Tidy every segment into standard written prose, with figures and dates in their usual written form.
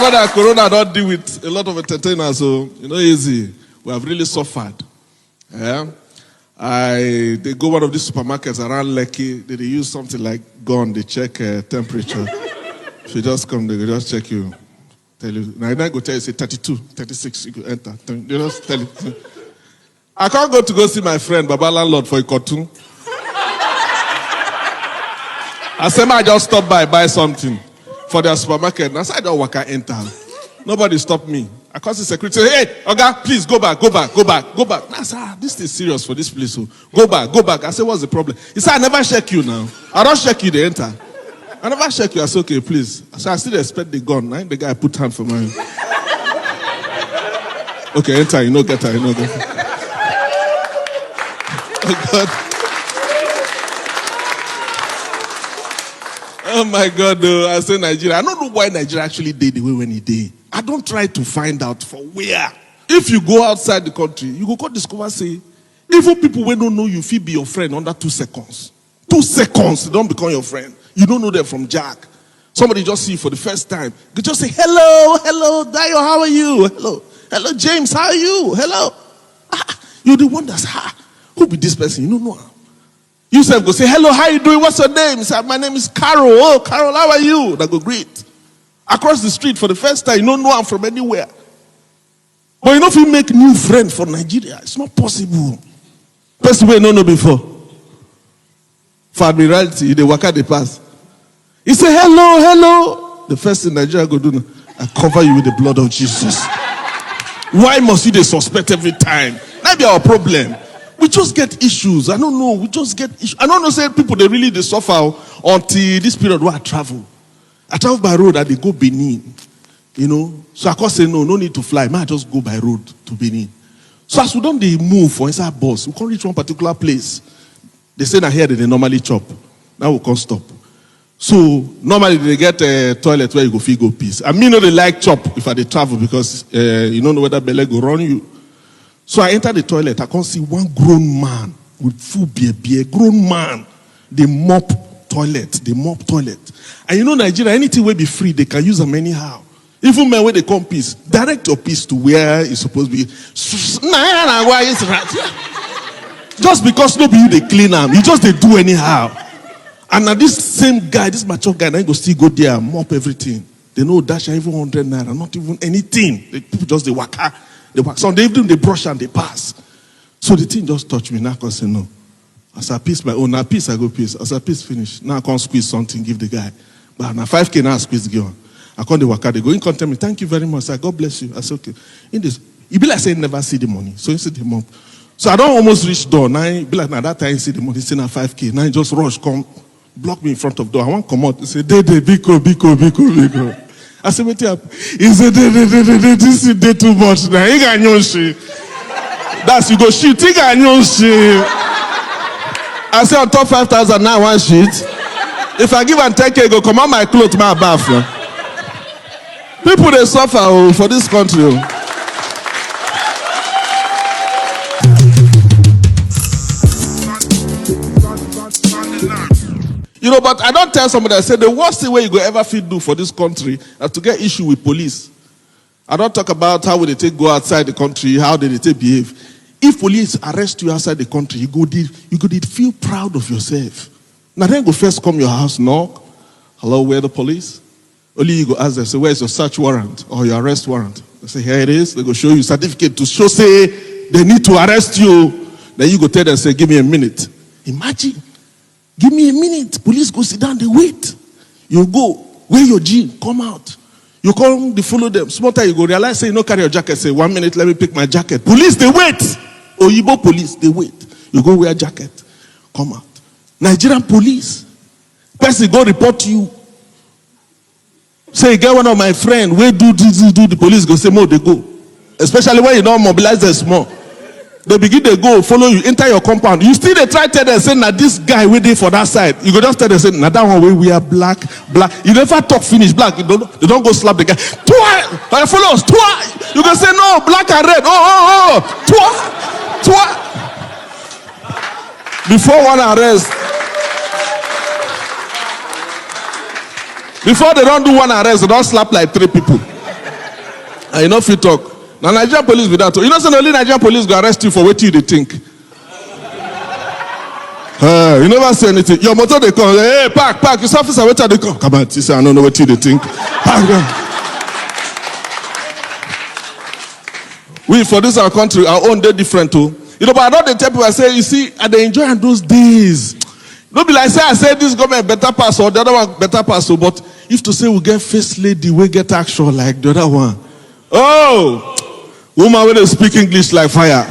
brother, Corona don't deal with a lot of entertainers, so easy. We have really suffered. Yeah. They go one of these supermarkets around Lekki. They use something like gun. They check temperature. If you just come, they just check you. Tell you. Now I go tell you, say 32, 36, you go enter. They just tell you. I can't go see my friend, Baba Landlord, for a cartoon. I said, I just stop by, buy something for their supermarket. And I said, I don't work, I enter. Nobody stopped me. I called the security, say, hey, Oga, please go back. I said, this is serious for this place. So go back. I said, what's the problem? He said, I never check you now. I don't check you, they enter. I never check you. I said, okay, please. I said, I still expect the gun. Now the guy put hand for mine. Okay, enter, get her, get her. Oh, God. Oh, my God, though. I say Nigeria. I don't know why Nigeria actually did the way when he did. I don't try to find out for where. If you go outside the country, you go discover, say, even people who don't know you, feel be your friend under 2 seconds. 2 seconds, they don't become your friend. You don't know them from Jack. Somebody just see you for the first time. You just say, hello, Dayo, how are you? Hello, James, how are you? Hello. You're the one that's, who be this person? You don't know her. You self go say, hello, how you doing? What's your name? He said, my name is Carol. Oh, Carol, how are you? That go great. Across the street for the first time, you don't know I'm from anywhere. But if you make new friends for Nigeria, it's not possible. Person we don't know before. For admiralty, they work out the pass. He say, hello. The first thing Nigeria go do, I cover you with the blood of Jesus. Why must you suspect every time? That be our problem. We just get issues. I don't know. We just get issues. I don't know, say people, they suffer until this period where I travel. I travel by road and they go Benin. So I can't say no need to fly. I just go by road to Benin. So as we don't move for inside bus, we can't reach one particular place. They say that here they normally chop. Now we can't stop. So normally they get a toilet where you go piss. I mean, they like chop if I travel because you don't know whether Bele go run you. So I enter the toilet. I can't see one grown man with full beer. Grown man. They mop toilet. And Nigeria, anything will be free, they can use them anyhow. Even men when they come piss, direct your piss to where it's supposed to be. Just because nobody they clean them, you just they do anyhow. And now this same guy, this mature guy, now go still go there and mop everything. They know dash even 100 naira, not even anything. People just they waka. So they even they brush and they pass. So the thing just touched me. Now I can say no. As I piss my own, now piss I go piss. As I piss finish, now I can't squeeze something, give the guy. But now 5K now I squeeze the girl. I can't the waka. They go in contact me. Thank you very much. I God bless you. I say okay. In this, it be like saying never see the money. So you see the mop. So I don't almost reach door. Now it be like now that time you see the money. Say now 5K. Now you just rush come, block me in front of door. I want to come out. He say biko. I said, wait up. He said, this is too much now. He got no shit. That's you go shit. He got no shit. I said, on top 5,000 now, one shit. If I give and take it, go come on my clothes, my bath. People, they suffer for this country. But I don't tell somebody, I say the worst thing where you go ever feel do for this country is to get issue with police. I don't talk about how would they take go outside the country, how did they take behave. If police arrest you outside the country, you go feel proud of yourself. Now then go first come your house, knock. Hello, where the police? Only you go ask them, say, where's your search warrant or your arrest warrant? They say, here it is. They go show you certificate to show, say, they need to arrest you. Then you go tell them, say, give me a minute. Imagine. Give me a minute. Police go sit down, they wait. You go, wear your jean, come out. You come, they follow them. Small time you go realize, say, you no carry your jacket. Say, 1 minute, let me pick my jacket. Police, they wait. Oyibo police, they wait. You go wear jacket, come out. Nigerian police, person go report to you. Say, get one of my friend, where do the police go say, more they go. Especially when you don't mobilize them small. They begin to go, follow you, enter your compound. You still they try to tell them, say, now this guy waiting for that side. You go just tell them, say, now that one way we are black. You never talk finish black. They don't go slap the guy. Twice. Follow us. Twice. You can say, no, black and red. Twice. Before one arrest. Before they don't do one arrest, they don't slap like 3 people. And you know if you talk. Now Nigerian police with that. You know, so only Nigerian police go arrest you for what you they think. You never say anything. Your motor they come. Hey, park. This officer, wait till they come. Come on, say I don't know what you they think. Park. We for this our country, our own day different too. You know, but I know the tell people I say, you see, and they enjoy those days. Don't be like I say this government better pass or the other one better pass. But if to say we get first lady, we get action like the other one. Oh, woman when they speak English like fire.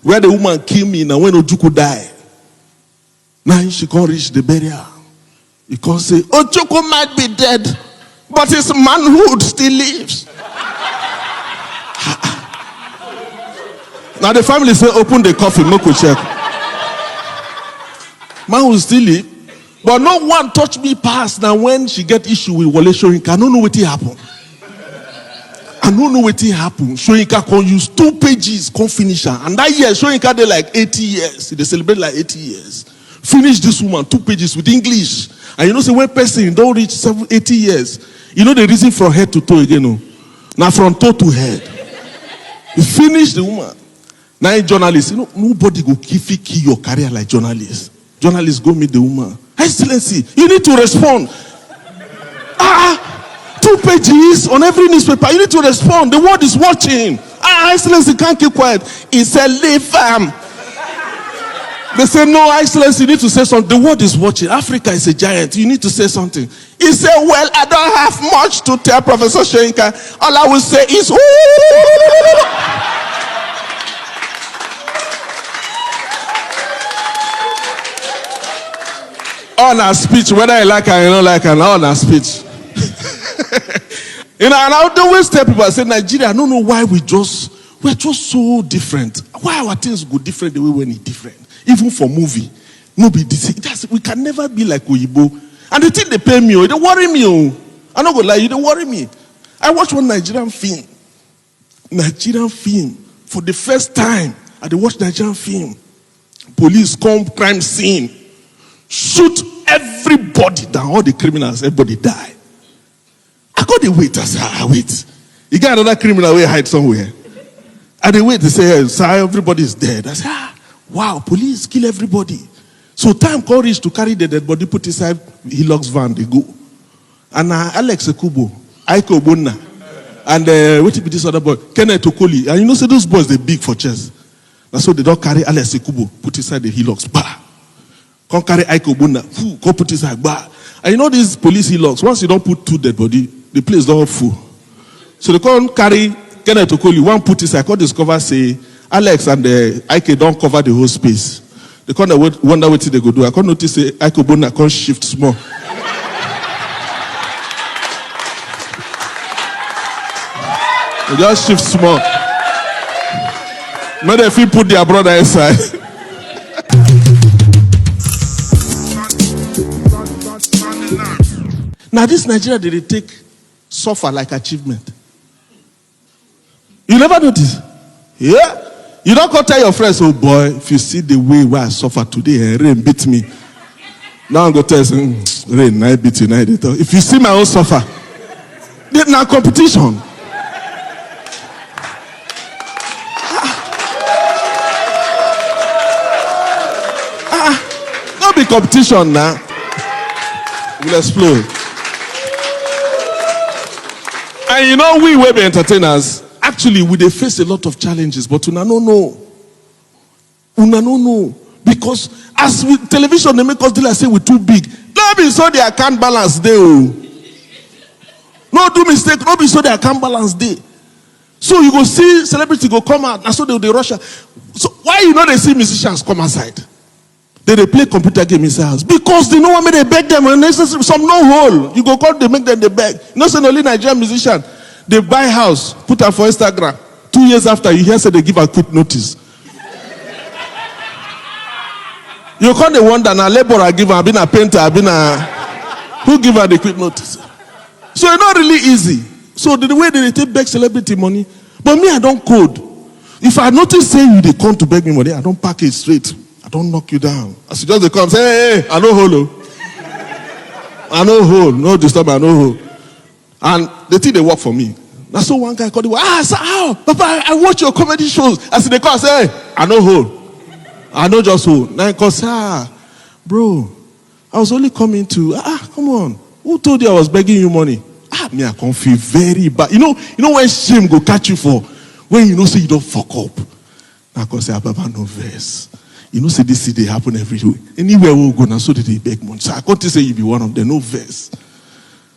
Where the woman kill me now when Ojuku die. Now she can't reach the burial. You can't say, Ojuku might be dead, but his manhood still lives. Now the family say, open the coffin, no could check. Man will still live. But no one touch me past. Now when she get issue with Wole Soyinka, I don't know what happen. I don't know what happen. Soyinka can use 2 pages, can finish her. And that year, Soyinka did like 80 years. They celebrate like 80 years. Finish this woman 2 pages with English. And you know, say when person don't reach 80 years, you know the reason from head to toe again. No? Now from toe to head. You finish the woman. Now journalists, you know, nobody go kill your career like journalists. Journalists go meet the woman. Excellency, you need to respond. 2 pages on every newspaper. You need to respond. The world is watching. Excellency can't keep quiet. He said, leave fam. They say, no, Excellency, you need to say something. The world is watching. Africa is a giant. You need to say something. He said, well, I don't have much to tell Professor Soyinka. All I will say is, on our speech, whether I like her or you don't like her, on our speech. You know, and I would always tell people, I say, Nigeria, I don't know why we're just so different. Why our things go different the way when it's different. Even for movie. Nobody, we can never be like Oyibo. And the thing they pay me, they worry me. I'm not going to lie, they worry me. I watched one Nigerian film. For the first time, I watched Nigerian film. Police come, crime scene. Shoot everybody down, all the criminals, everybody die. I got the wait. I said, wait. You got another criminal where hide somewhere. And they wait, they say, sir, everybody is dead. I said, wow, police kill everybody. So time call reach to carry the dead body, put inside Hilux van, they go. And Alex Ekubo, Ike Ogbonna, and what be this other boy? Kenneth Okoli. And you know, say those boys, they big for chess. That's so they don't carry Alex Ekubo, put inside the Hilux. Bah! Can't carry Ike Ogbonna, go put inside. Bah! And you know these police Hilux, once you don't put 2 dead body, the place don't full. So they can't carry Kenneth Okoli, one put inside, can't discover, say, Alex and Ike don't cover the whole space. They can't wonder what they go do. I can't notice, say, Ike Ogbonna can't shift small. They just shift small. Maybe if you put their brother inside. Now this Nigeria, they take suffer like achievement. You never notice? Yeah. You don't go tell your friends, oh boy, if you see the way where I suffer today, rain beat me. Now I'm going to tell you, rain, I beat you. If you see my own suffer, there's now competition. Not be competition now. We'll explode. And you know, we will be entertainers. Actually, we they face a lot of challenges, but una no know. Because as with television, they make us deal like say we're too big. Don't be so their account balance there. No do mistake, don't be so their account balance there. So you go see celebrity go come out, and so they rush out. So why you know they see musicians come outside? They play computer game inside house because they know what made they beg them and necessary some no hole. You go call they make them they beg. You know, say only Nigerian musician they buy house, put her for Instagram. 2 years after you hear say they give a quick notice. You can't wonder now laborer give her, I've been a painter, I've been a who give her the quick notice. So it's not really easy. So the way they take beg celebrity money, but me I don't code. If I notice say you they come to beg me money, I don't pack it straight. I don't knock you down. As you just they come, say, hey, I know hole. I know hole. No disturb, I know hole. And the thing they work for me. Now so one guy called him, sir, how? Papa, I watch your comedy shows. I said, they call, say, hey, I know hold. I know just hold. Now he calls, bro, I was only coming to, come on. Who told you I was begging you money? Me, I can feel very bad. You know when shame go catch you for, when you know say you don't fuck up. Now I can say, Papa, no verse. You know, say this they happen everywhere. Anywhere we go now, so they beg money. So I can't say you be one of them, no verse.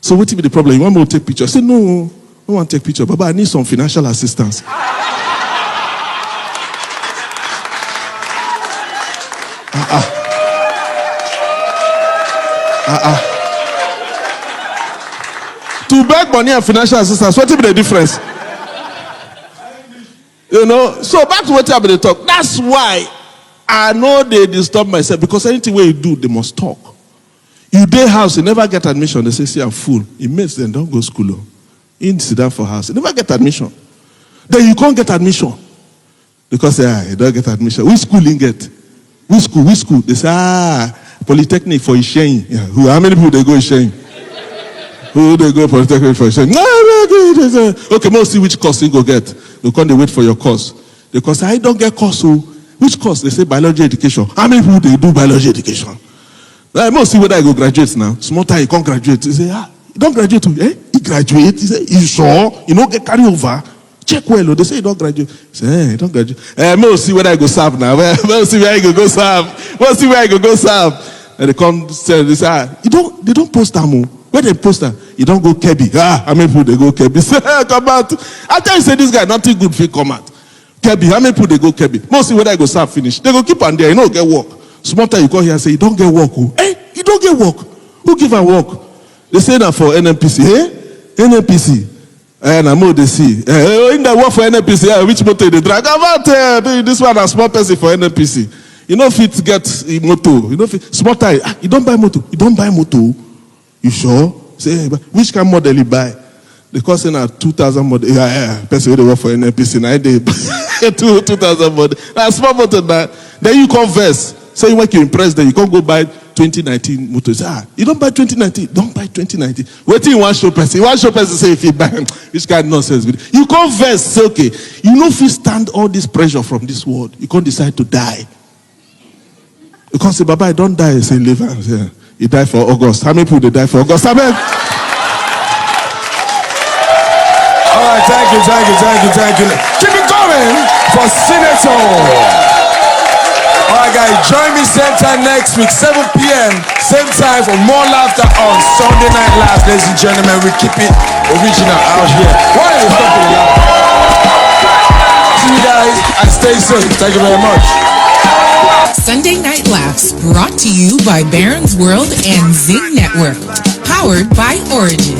So what will be the problem? You want me to take picture? I said, no, I don't want to take picture. Baba, I need some financial assistance. To beg money and financial assistance, what will be the difference? You know, so back to what I'm going to talk. That's why I know they disturb myself, because anything where you do, they must talk. You day house, you never get admission. They say, see, I'm full. It means then don't go school. You sit down for house. You never get admission. Then you can't get admission. Because you don't get admission. Which school you get? Which school? They say, Polytechnic for Ishen. Yeah. How many people they go Ishen? Who they go Polytechnic for Ishen? Okay, most see which course you go get. They can't wait for your course. Because I don't get course. So which course? They say biology education. How many people they do biology education? I must see whether I go graduate now. Small time, you can't graduate. You say, you don't graduate. He graduate. He say, you sure? You don't get carry over. Check well. They say you don't graduate. I say, you don't graduate. I must see whether I go serve now. Must see where I go serve. Must see where I go serve. And they come say, they say, they don't post them. Where they post them? You don't go Kebbi. How many people they go Kebbi? Say, come out. After you say this guy, nothing good for come out. Kebbi, how many people they go Kebbi? Must see whether I go serve finish. They go keep on there. You know, get work. Small time you come here and say, you don't get work. You don't get work. Who give her work? They say that for NNPC. NNPC. And I'm more they see. In the work for NNPC, which motor they drag? About this one a small person for NNPC. You know if it gets motor. You know small time. You don't buy motor. You don't buy motor. You sure? Say, which kind of model you buy? Because in a 2000 model, person they work for NNPC. Now they 2000 model. Now small motor that. Then you converse. So you want to impress them, you can't go buy 2019 motors. You don't buy 2019. Don't buy 2019. Wait till you want show person. You want show person say if you buy which kind of nonsense. You can't verse. Say okay. You know if you stand all this pressure from this world, you can't decide to die. You can't say, Baba, I don't die. Say live. Yeah. You die for August. How many people they die for August? Amen. All right, thank you. Keep it going for Senator. Alright guys, join me same time next week, 7 p.m. Same time for more laughter on Sunday Night Live. Ladies and gentlemen, we keep it original out here. Why are you stopping the laugh? See you guys and stay safe. Thank you very much. Sunday Night Laughs, brought to you by Barron's World and Zing Network. Powered by Origin.